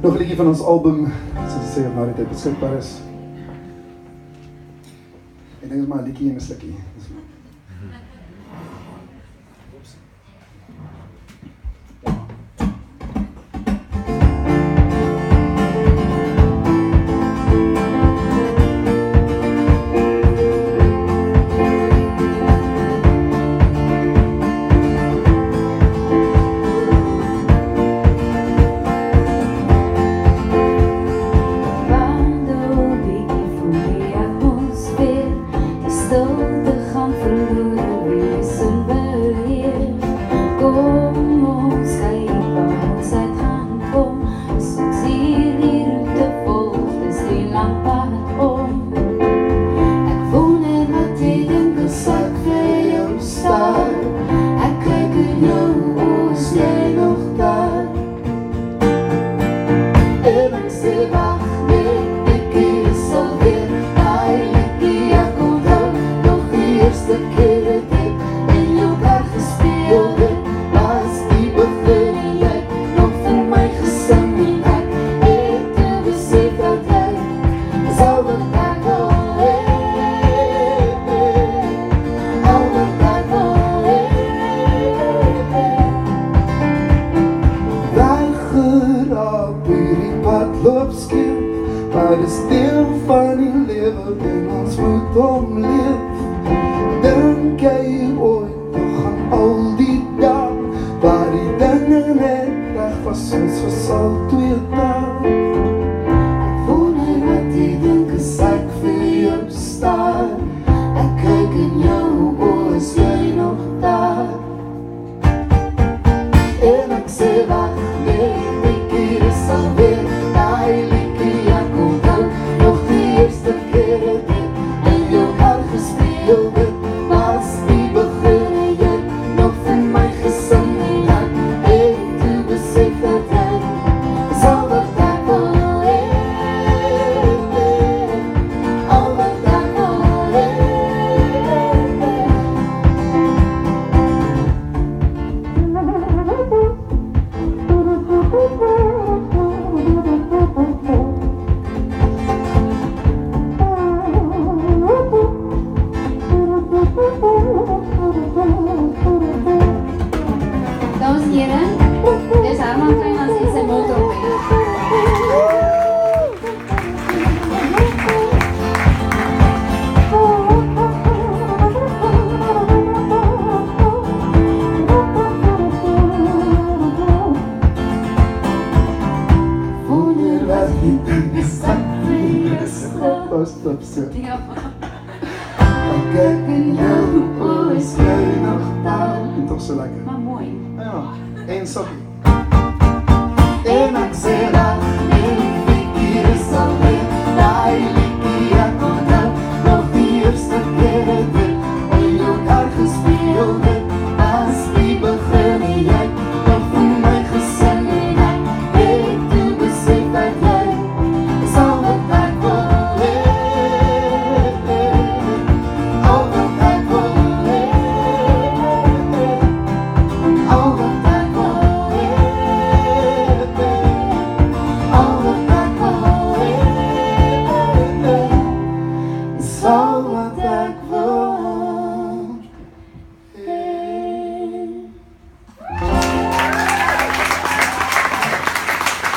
Nog 'n liedjie van ons album, soos ek sê, op na die tyd beskikbaar is. Ek dink dit is maar 'n liedjie en 'n slukkie. Maar dis deel van die lewe en ons moet omleef. Dink jy ooit nog aan al die dae waar die dinge net reg was soos vir al 2 dae? Ek wonder wat jy dink as ek vir jou staar. Ek kyk in jou oë, is jy nog daar? En ek sê wag, nee, ek hier is alweer daai liedjie. Dames en heren, dit is Herman Kleinmans en sy motorweg. Wonder wat jy dink is ek vir stop so. Ja. Ek kyk in jou oë, is jy nog daar? En toch so lekker. Maar mooi. Ja, en sokkie.